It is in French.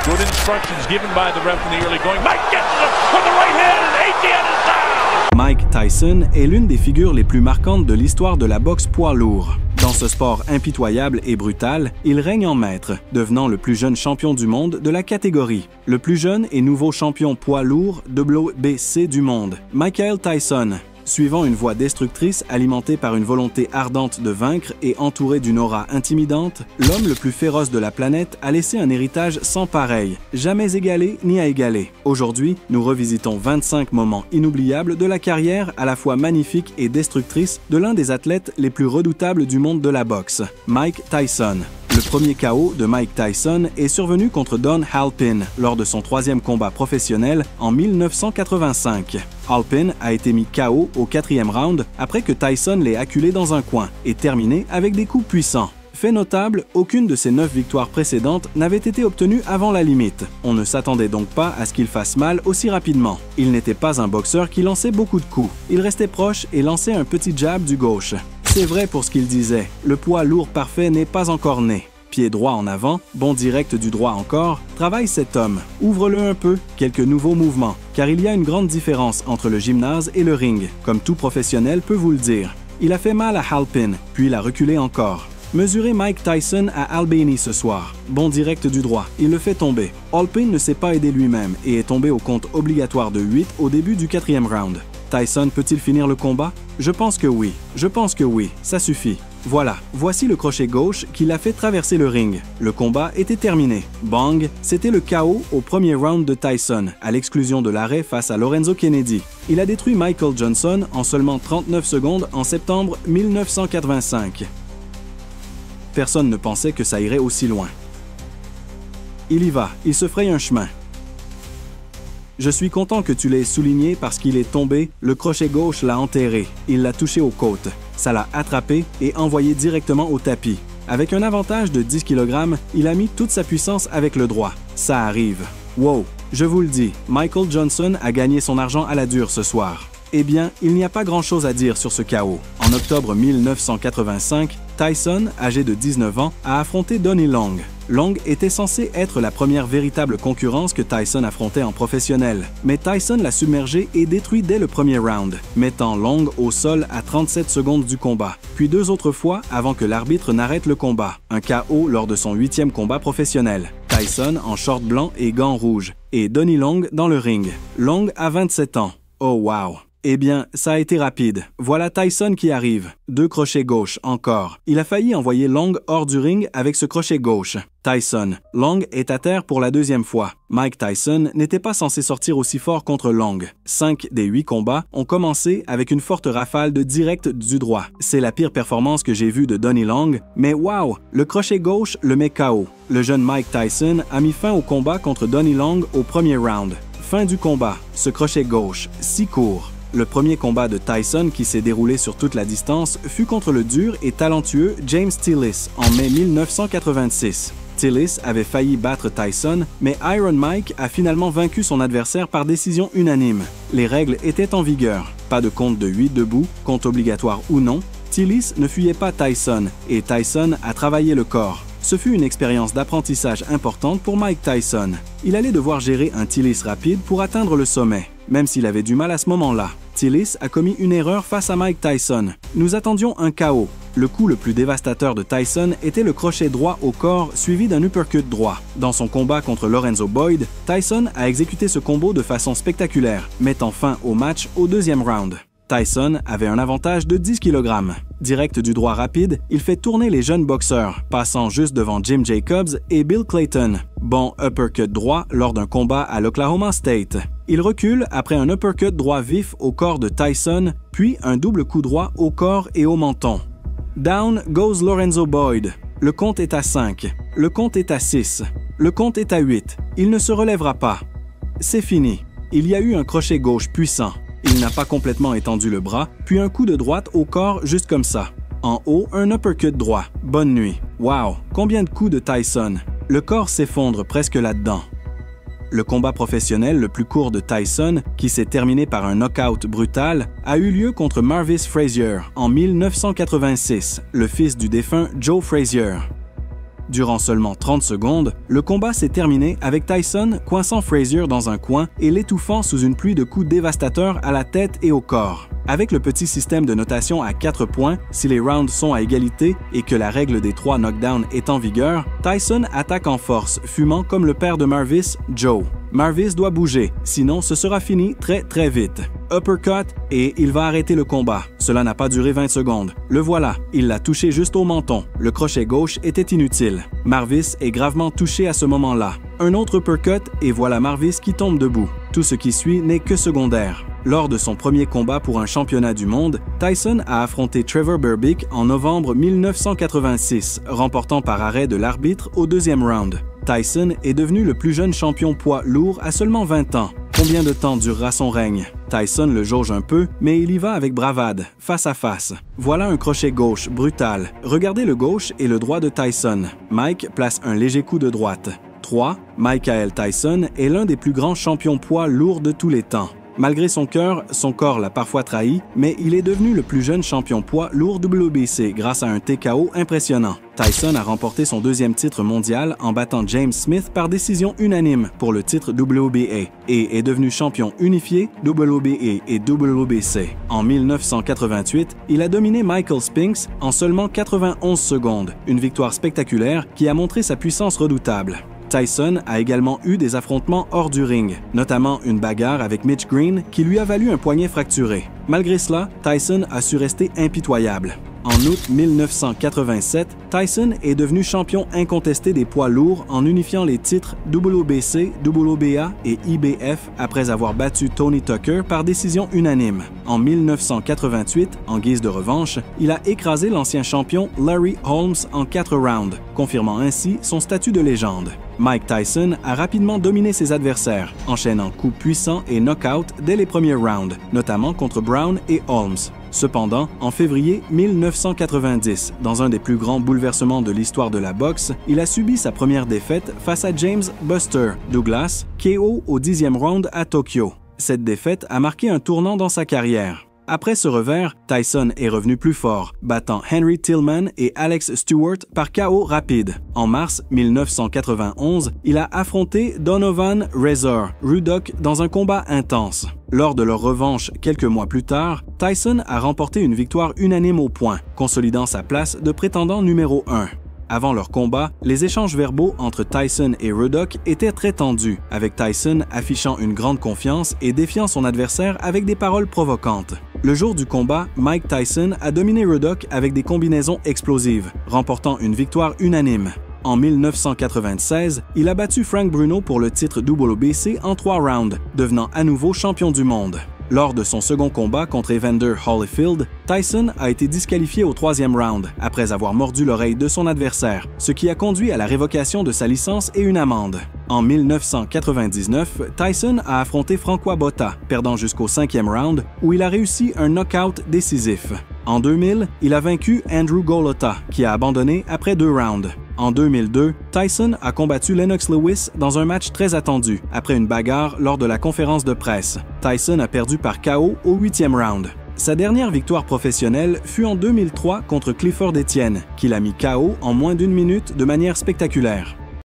Good instructions given by the ref in the early going. Mike gets it with the right hand and Etienne is down! Mike Tyson est l'une des figures les plus marquantes de l'histoire de la boxe poids lourd. Dans ce sport impitoyable et brutal, il règne en maître, devenant le plus jeune champion du monde de la catégorie. Le plus jeune et nouveau champion poids lourd WBC du monde, Michael Tyson. Suivant une voie destructrice alimentée par une volonté ardente de vaincre et entouré d'une aura intimidante, l'homme le plus féroce de la planète a laissé un héritage sans pareil, jamais égalé ni à égaler. Aujourd'hui, nous revisitons 25 moments inoubliables de la carrière à la fois magnifique et destructrice de l'un des athlètes les plus redoutables du monde de la boxe, Mike Tyson. Le premier KO de Mike Tyson est survenu contre Don Halpin lors de son troisième combat professionnel en 1985. Halpin a été mis KO au 4e round après que Tyson l'ait acculé dans un coin et terminé avec des coups puissants. Fait notable, aucune de ses 9 victoires précédentes n'avait été obtenue avant la limite. On ne s'attendait donc pas à ce qu'il fasse mal aussi rapidement. Il n'était pas un boxeur qui lançait beaucoup de coups. Il restait proche et lançait un petit jab du gauche. C'est vrai pour ce qu'il disait, le poids lourd parfait n'est pas encore né. Pied droit en avant, bond direct du droit encore, travaille cet homme. Ouvre-le un peu, quelques nouveaux mouvements, car il y a une grande différence entre le gymnase et le ring, comme tout professionnel peut vous le dire. Il a fait mal à Halpin, puis l'a reculé encore. Mesurez Mike Tyson à Albany ce soir. Bond direct du droit, il le fait tomber. Halpin ne s'est pas aidé lui-même et est tombé au compte obligatoire de 8 au début du 4e round. Tyson peut-il finir le combat? Je pense que oui, ça suffit. Voilà, voici le crochet gauche qui l'a fait traverser le ring. Le combat était terminé. Bang, c'était le KO au premier round de Tyson, à l'exclusion de l'arrêt face à Lorenzo Kennedy. Il a détruit Michael Johnson en seulement 39 secondes en septembre 1985. Personne ne pensait que ça irait aussi loin. Il y va, il se fraye un chemin. Je suis content que tu l'aies souligné parce qu'il est tombé, le crochet gauche l'a enterré. Il l'a touché aux côtes. Ça l'a attrapé et envoyé directement au tapis. Avec un avantage de 10 kg, il a mis toute sa puissance avec le droit. Ça arrive. Wow! Je vous le dis, Michael Johnson a gagné son argent à la dure ce soir. Eh bien, il n'y a pas grand-chose à dire sur ce KO. En octobre 1985, Tyson, âgé de 19 ans, a affronté Donnie Long. Long était censé être la première véritable concurrence que Tyson affrontait en professionnel, mais Tyson l'a submergé et détruit dès le premier round, mettant Long au sol à 37 secondes du combat, puis 2 autres fois avant que l'arbitre n'arrête le combat, un KO lors de son 8e combat professionnel. Tyson en short blanc et gants rouges, et Donnie Long dans le ring. Long a 27 ans. Oh wow! Eh bien, ça a été rapide. Voilà Tyson qui arrive. 2 crochets gauche encore. Il a failli envoyer Long hors du ring avec ce crochet gauche. Tyson. Long est à terre pour la 2e fois. Mike Tyson n'était pas censé sortir aussi fort contre Long. 5 des 8 combats ont commencé avec une forte rafale de direct du droit. C'est la pire performance que j'ai vue de Donnie Long, mais wow! Le crochet gauche le met KO. Le jeune Mike Tyson a mis fin au combat contre Donnie Long au premier round. Fin du combat. Ce crochet gauche, si court. Le premier combat de Tyson qui s'est déroulé sur toute la distance fut contre le dur et talentueux James Tillis en mai 1986. Tillis avait failli battre Tyson, mais Iron Mike a finalement vaincu son adversaire par décision unanime. Les règles étaient en vigueur. Pas de compte de 8 debout, compte obligatoire ou non. Tillis ne fuyait pas Tyson et Tyson a travaillé le corps. Ce fut une expérience d'apprentissage importante pour Mike Tyson. Il allait devoir gérer un Tillis rapide pour atteindre le sommet, même s'il avait du mal à ce moment-là. Tillis a commis une erreur face à Mike Tyson. Nous attendions un KO. Le coup le plus dévastateur de Tyson était le crochet droit au corps suivi d'un uppercut droit. Dans son combat contre Lorenzo Boyd, Tyson a exécuté ce combo de façon spectaculaire, mettant fin au match au 2e round. Tyson avait un avantage de 10 kg. Direct du droit rapide, il fait tourner les jeunes boxeurs, passant juste devant Jim Jacobs et Bill Clayton. Bon uppercut droit lors d'un combat à l'Oklahoma State. Il recule après un uppercut droit vif au corps de Tyson, puis un double coup droit au corps et au menton. Down goes Lorenzo Boyd. Le compte est à 5. Le compte est à 6. Le compte est à 8. Il ne se relèvera pas. C'est fini. Il y a eu un crochet gauche puissant. Il n'a pas complètement étendu le bras, puis un coup de droite au corps juste comme ça. En haut, un uppercut droit. Bonne nuit. Wow, combien de coups de Tyson. Le corps s'effondre presque là-dedans. Le combat professionnel le plus court de Tyson, qui s'est terminé par un knockout brutal, a eu lieu contre Marvis Frazier en 1986, le fils du défunt Joe Frazier. Durant seulement 30 secondes, le combat s'est terminé avec Tyson coinçant Frazier dans un coin et l'étouffant sous une pluie de coups dévastateurs à la tête et au corps. Avec le petit système de notation à 4 points, si les rounds sont à égalité et que la règle des 3 knockdowns est en vigueur, Tyson attaque en force, fumant comme le père de Marvis, Joe. Marvis doit bouger, sinon ce sera fini très vite. Uppercut et il va arrêter le combat. Cela n'a pas duré 20 secondes. Le voilà, il l'a touché juste au menton. Le crochet gauche était inutile. Marvis est gravement touché à ce moment-là. Un autre uppercut et voilà Marvis qui tombe debout. Tout ce qui suit n'est que secondaire. Lors de son premier combat pour un championnat du monde, Tyson a affronté Trevor Berbick en novembre 1986, remportant par arrêt de l'arbitre au deuxième round. Tyson est devenu le plus jeune champion poids lourd à seulement 20 ans. Combien de temps durera son règne? Tyson le jauge un peu, mais il y va avec bravade, face à face. Voilà un crochet gauche brutal. Regardez le gauche et le droit de Tyson. Mike place un léger coup de droite. 3. Michael Tyson est l'un des plus grands champions poids lourds de tous les temps. Malgré son corps l'a parfois trahi, mais il est devenu le plus jeune champion poids lourd WBC grâce à un TKO impressionnant. Tyson a remporté son deuxième titre mondial en battant James Smith par décision unanime pour le titre WBA et est devenu champion unifié WBA et WBC. En 1988, il a dominé Michael Spinks en seulement 91 secondes, une victoire spectaculaire qui a montré sa puissance redoutable. Tyson a également eu des affrontements hors du ring, notamment une bagarre avec Mitch Green qui lui a valu un poignet fracturé. Malgré cela, Tyson a su rester impitoyable. En août 1987, Tyson est devenu champion incontesté des poids lourds en unifiant les titres WBC, WBA et IBF après avoir battu Tony Tucker par décision unanime. En 1988, en guise de revanche, il a écrasé l'ancien champion Larry Holmes en 4 rounds, confirmant ainsi son statut de légende. Mike Tyson a rapidement dominé ses adversaires, enchaînant coups puissants et knock-out dès les premiers rounds, notamment contre Brown et Holmes. Cependant, en février 1990, dans un des plus grands bouleversements de l'histoire de la boxe, il a subi sa première défaite face à James Buster Douglas, KO au 10e round à Tokyo. Cette défaite a marqué un tournant dans sa carrière. Après ce revers, Tyson est revenu plus fort, battant Henry Tillman et Alex Stewart par KO rapide. En mars 1991, il a affronté Donovan Razor Ruddock dans un combat intense. Lors de leur revanche quelques mois plus tard, Tyson a remporté une victoire unanime aux points, consolidant sa place de prétendant numéro 1. Avant leur combat, les échanges verbaux entre Tyson et Ruddock étaient très tendus, avec Tyson affichant une grande confiance et défiant son adversaire avec des paroles provocantes. Le jour du combat, Mike Tyson a dominé Ruddock avec des combinaisons explosives, remportant une victoire unanime. En 1996, il a battu Frank Bruno pour le titre WBC en 3 rounds, devenant à nouveau champion du monde. Lors de son second combat contre Evander Holyfield, Tyson a été disqualifié au 3e round après avoir mordu l'oreille de son adversaire, ce qui a conduit à la révocation de sa licence et une amende. En 1999, Tyson a affronté Francois Botta, perdant jusqu'au 5e round où il a réussi un knockout décisif. En 2000, il a vaincu Andrew Golota, qui a abandonné après 2 rounds. En 2002, Tyson a combattu Lennox Lewis dans un match très attendu, après une bagarre lors de la conférence de presse. Tyson a perdu par KO au 8e round. Sa dernière victoire professionnelle fut en 2003 contre Clifford Etienne, qui l'a mis KO en moins d'1 minute de manière spectaculaire.